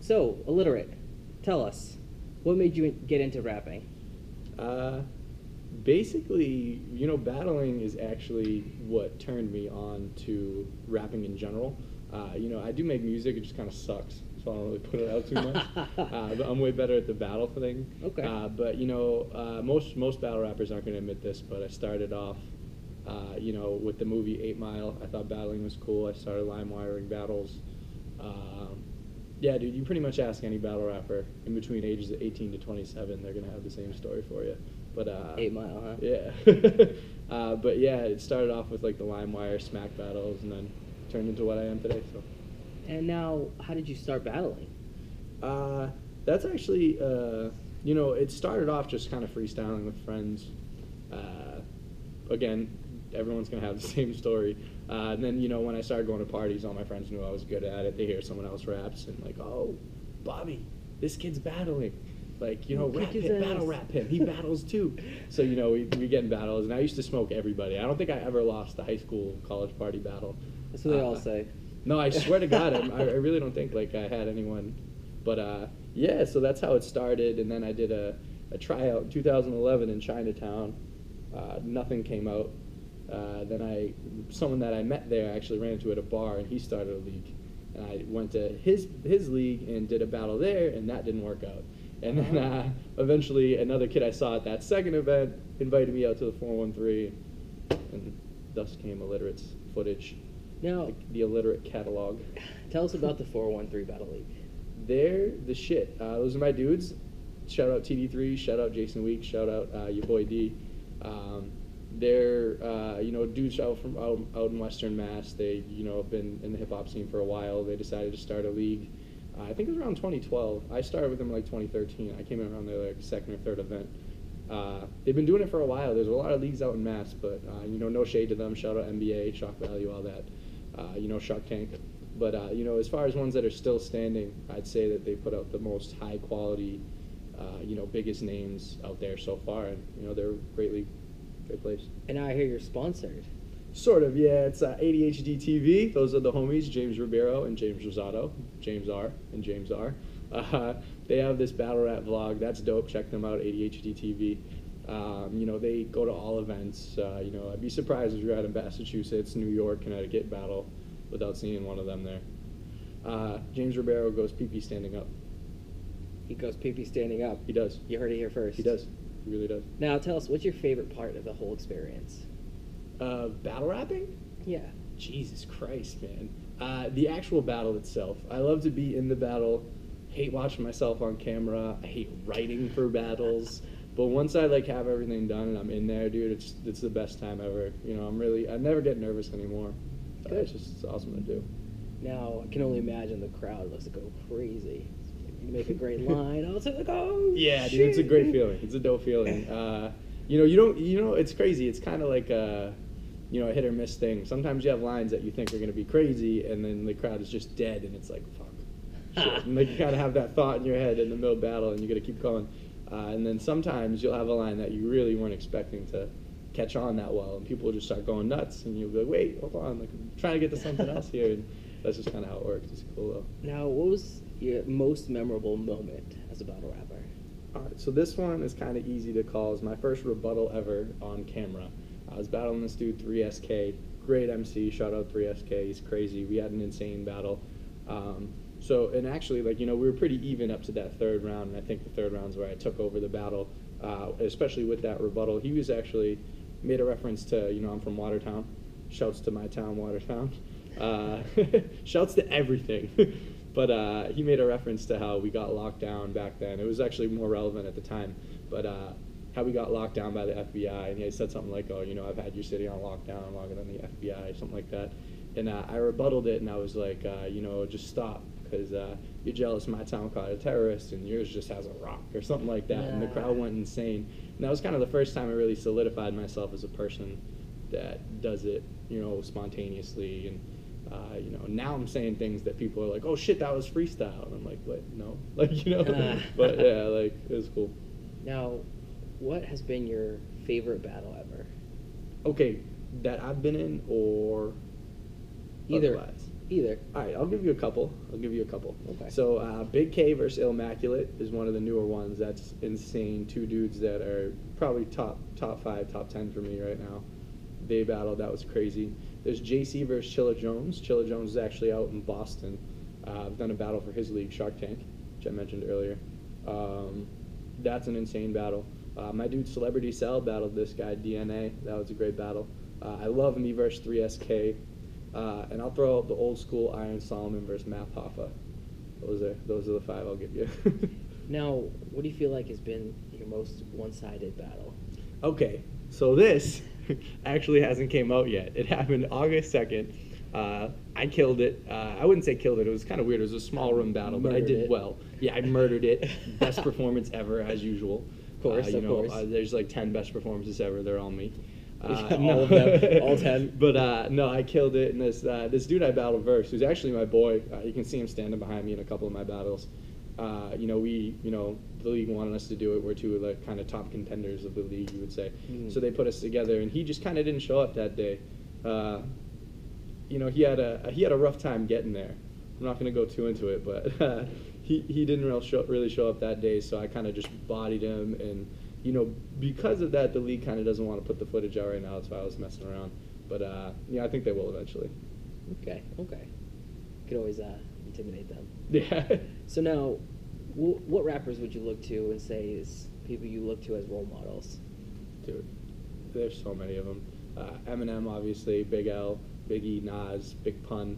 So, Illiterate, tell us, what made you get into rapping? Basically, battling is actually what turned me on to rapping in general. I do make music, it just kind of sucks, so I don't really put it out too much. But I'm way better at the battle thing. Okay. But most battle rappers aren't going to admit this, but I started off, with the movie 8 Mile. I thought battling was cool. I started line wiring battles. Yeah, dude, you pretty much ask any battle rapper in between ages of 18 to 27, they're going to have the same story for you. But 8 Mile, huh? Yeah. But yeah, it started off with like the LimeWire smack battles, and then turned into what I am today. So. And now, how did you start battling? That's actually, it started off just kind of freestyling with friends. Again, everyone's gonna have the same story. And then when I started going to parties, all my friends knew I was good at it. They hear someone else raps and like, oh, Bobby, this kid's battling. Like, rap him, battle rap him. He battles too. So, we get in battles, and I used to smoke everybody. I don't think I ever lost a high school, college party battle. That's what they all say. No, I swear to God, I really don't think, like, I had anyone. But, yeah, so that's how it started, and then I did a tryout in 2011 in Chinatown. Nothing came out. Then someone that I met there I actually ran into at a bar, and he started a league. And I went to his league and did a battle there, and that didn't work out. And then eventually another kid I saw at that second event invited me out to the 413, and thus came Illiterate's footage. Now, the Illiterate catalog. Tell us about the 413 Battle League. They're the shit. Those are my dudes. Shout out TD3, shout out Jason Weeks, shout out your boy D. They're dudes out in Western Mass. They have been in the hip hop scene for a while. They decided to start a league. I think it was around 2012. I started with them like 2013. I came in around their like second or third event. They've been doing it for a while. There's a lot of leagues out in Mass, but no shade to them. Shout out NBA, Shock Value, all that. Shark Tank. But as far as ones that are still standing, I'd say that they put out the most high quality, biggest names out there so far, and they're great place. And now I hear you're sponsored. Sort of, yeah. It's ADHD TV. Those are the homies, James Ribeiro and James Rosato, James R and James R. They have this battle rap vlog. That's dope. Check them out, ADHD TV. They go to all events. I'd be surprised if you're out in Massachusetts, New York, Connecticut battle without seeing one of them there. James Ribeiro goes pee-pee standing up. He goes pee-pee standing up. He does. You heard it here first. He does. He really does. Now tell us, what's your favorite part of the whole experience? Battle rapping? Yeah. Jesus Christ, man. The actual battle itself. I love to be in the battle. Hate watching myself on camera. I hate writing for battles. But once I have everything done and I'm in there, dude, it's the best time ever. I never get nervous anymore. It's awesome to do. Now I can only imagine the crowd must go crazy. You make a great line. I was like, oh, yeah, shit. Dude, it's a great feeling. It's a dope feeling. It's crazy. It's kind of like a hit or miss thing. Sometimes you have lines that you think are going to be crazy, and then the crowd is just dead, and it's like, fuck, shit. And you kind of have that thought in your head in the middle of battle, and you got to keep going. And then sometimes you'll have a line that you really weren't expecting to catch on that well, and people will just start going nuts, and you'll be like, wait, hold on, I'm trying to get to something else here, and that's just kind of how it works. It's cool, though. Now, what was your most memorable moment as a battle rapper? All right, so this one is kind of easy to call. It's my first rebuttal ever on camera. I was battling this dude, 3SK, great MC, shout out 3SK, he's crazy. We had an insane battle. And actually, we were pretty even up to that third round, and I think the third round's where I took over the battle, especially with that rebuttal. He was actually made a reference to, I'm from Watertown. Shouts to my town, Watertown. Shouts to everything. But he made a reference to how we got locked down back then. It was actually more relevant at the time. But how we got locked down by the FBI, and he said something like, oh, I've had your city on lockdown, I'm logging on the FBI, something like that. And I rebutted it, and I was like, just stop, because you're jealous my town caught a terrorist, and yours just has a rock, or something like that. Yeah. And the crowd went insane. And that was kind of the first time I really solidified myself as a person that does it, spontaneously. And now I'm saying things that people are like, oh shit, that was freestyle. And I'm like, what? No. But yeah, it was cool. Now, what has been your favorite battle ever? Okay, that I've been in, or either. Otherwise? Either. All right, I'll give you a couple. Okay. So Big K versus Immaculate is one of the newer ones. That's insane. Two dudes that are probably top 5, top 10 for me right now. They battled. That was crazy. There's JC versus Chilla Jones. Chilla Jones is actually out in Boston. I've done a battle for his league, Shark Tank, which I mentioned earlier. That's an insane battle. My dude Celebrity Cell battled this guy DNA. That was a great battle. I love me versus 3SK. And I'll throw out the old school Iron Solomon versus Math Hoffa. Those are the 5 I'll give you. Now, what do you feel like has been your most one-sided battle? Okay, so this actually hasn't came out yet. It happened August 2nd. I killed it. I wouldn't say killed it. It was kind of weird. It was a small room battle, but I did well. Yeah, I murdered it. Best performance ever, as usual. Of course, of course. There's like 10 best performances ever. They're all me. All of them, all 10. But no, I killed it. And this dude I battled versus, who's actually my boy. You can see him standing behind me in a couple of my battles. The league wanted us to do it. We're two of the kind of top contenders of the league, you would say. So they put us together, and he just kind of didn't show up that day. He had a rough time getting there. I'm not going to go too into it, but he didn't really show up that day. So I kind of just bodied him, and because of that, the league kind of doesn't want to put the footage out right now. That's why I was messing around. But I think they will eventually. Okay. You could always intimidate them. Yeah. So now, what rappers would you look to and say is people you look to as role models? Dude, there's so many of them. Eminem, obviously, Big L, Biggie, Nas, Big Pun,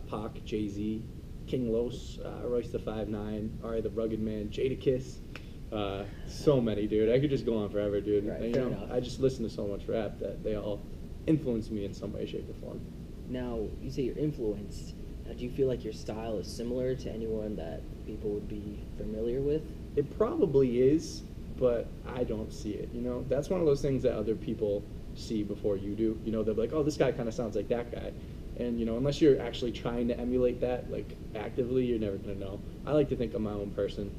Pac, Jay-Z, King Los, Royce the 5'9", Ari the Rugged Man, Jadakiss. So many, dude. I could just go on forever, dude. Right, fair enough. I just listen to so much rap that they all influence me in some way, shape, or form. Now, you say you're influenced. Do you feel like your style is similar to anyone that people would be familiar with? It probably is, but I don't see it. That's one of those things that other people see before you do. They'll be like, oh, this guy kind of sounds like that guy. And, unless you're actually trying to emulate that, like, actively, you're never going to know. I like to think I'm my own person.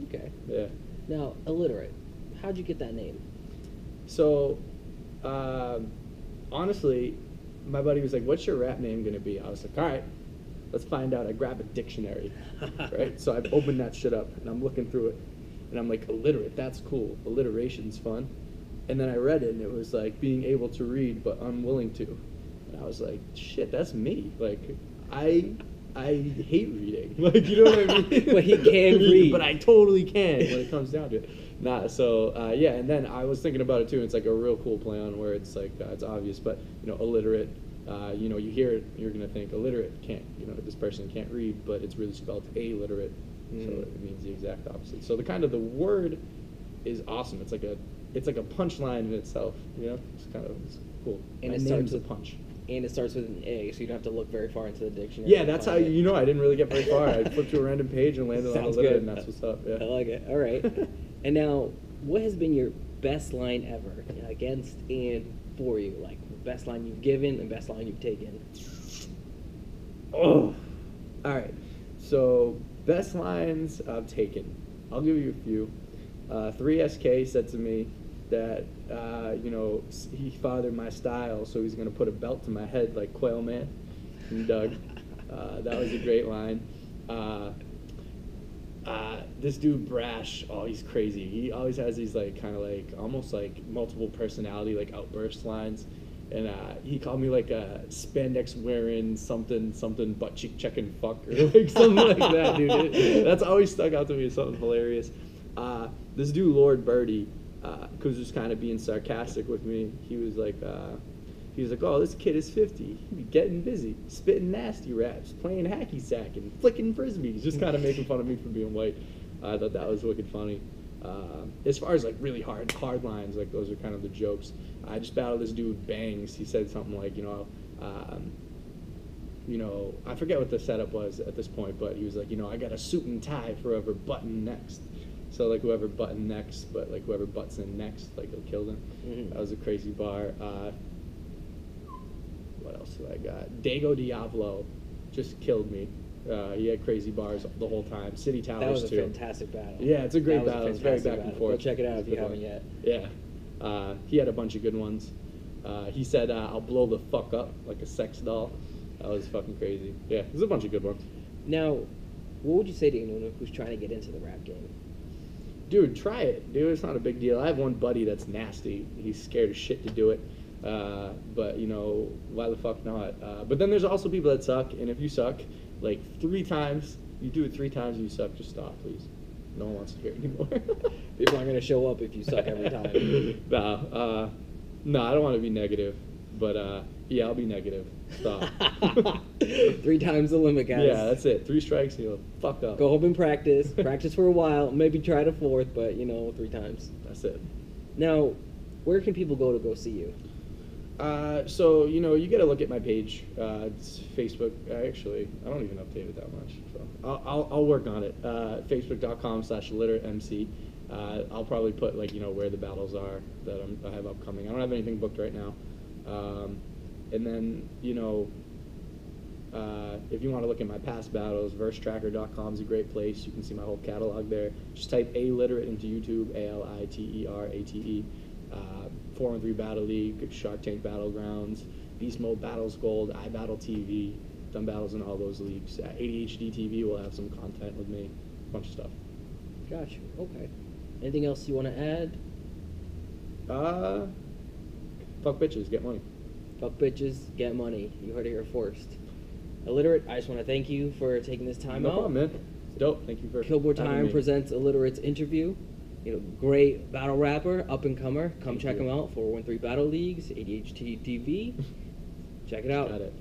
Okay. Yeah. Now, Aliterate. How'd you get that name? So, honestly, my buddy was like, what's your rap name going to be? I was like, all right, let's find out. I grab a dictionary, right? So I opened that shit up, and I'm looking through it, and I'm like, illiterate, that's cool. Alliteration's fun. And then I read it, and it was like being able to read but unwilling to. And I was like, shit, that's me. Like, I hate reading. Like, you know what I mean? But he can read. But I totally can when it comes down to it. Yeah, and then I was thinking about it too. And it's like a real cool play on where it's like, it's obvious, but, illiterate, you hear it, you're going to think illiterate can't, this person can't read, but it's really spelled alliterate. So it means the exact opposite. So the word is awesome. It's like a punchline in itself, It's cool. And it starts with punch. And it starts with an A, so you don't have to look very far into the dictionary. Yeah, that's how I didn't really get very far. I flipped to a random page and landed on illiterate, and that's what's up. Yeah. I like it. All right. And now, what has been your best line ever against and for you? Like, best line you've given and best line you've taken? Oh, all right. So, best lines I've taken. I'll give you a few. 3SK said to me that, he fathered my style, so he's going to put a belt to my head like Quail Man and Doug. That was a great line. This dude Brash, he's crazy. He always has these almost like multiple personality outburst lines, and he called me like a spandex wearing something butt cheek checking fuck or something like that, dude. That's always stuck out to me as something hilarious. This dude Lord Birdie, was just kind of being sarcastic with me. He was like, oh, this kid is 50. He be getting busy, spitting nasty raps, playing hacky sack, and flicking frisbees. Just kind of making fun of me for being white. I thought that was wicked funny. As far as really hard lines, those are kind of the jokes. I just battled this dude Bangs. He said something like, I forget what the setup was at this point, but he was like, I got a suit and tie for whoever button next. So whoever button next, but whoever butts in next, he'll kill them. That was a crazy bar. What else do I got? Dago Diablo just killed me. He had crazy bars the whole time. City Towers, that was a too. fantastic battle. Yeah, it's a great battle. It's very back and forth. Go check it out if you haven't yet. Yeah. He had a bunch of good ones. He said, I'll blow the fuck up like a sex doll. That was fucking crazy. Yeah, there's a bunch of good ones. Now, what would you say to anyone who's trying to get into the rap game? Dude, try it. Dude, it's not a big deal. I have one buddy that's nasty. He's scared as shit to do it. But, you know, why the fuck not? But then there's also people that suck, and if you suck, like, 3 times, you do it 3 times and you suck, just stop, please. No one wants to hear it anymore. People aren't going to show up if you suck every time. No, I don't want to be negative. But, yeah, I'll be negative. Stop. 3 times the limit, guys. Yeah, that's it. 3 strikes and you'll fuck up. Go home and practice. Practice for a while. Maybe try the 4th, but, 3 times. That's it. Now, where can people go see you? So, you got to look at my page. It's Facebook. Actually, I don't even update it that much. So I'll work on it. Facebook.com/illiteratemc. I'll probably put, where the battles are that I have upcoming. I don't have anything booked right now. And then, if you want to look at my past battles, versetracker.com is a great place. You can see my whole catalog there. Just type Aliterate into YouTube, Aliterate. 4-on-3 Battle League, Shark Tank Battlegrounds, Beast Mode Battles Gold, iBattle TV. Done battles in all those leagues. ADHD TV will have some content with me. A bunch of stuff. Gotcha. Okay. Anything else you want to add? Fuck bitches, get money. Fuck bitches, get money. You heard it here first. Illiterate, I just want to thank you for taking this time No out. problem, man. It's dope. Thank you for having KillBoreTime me. presents Illiterate's interview. Great battle rapper, up and comer. Come check him out. 4-1-3 Battle Leagues, ADHD TV. Check it out. Got it.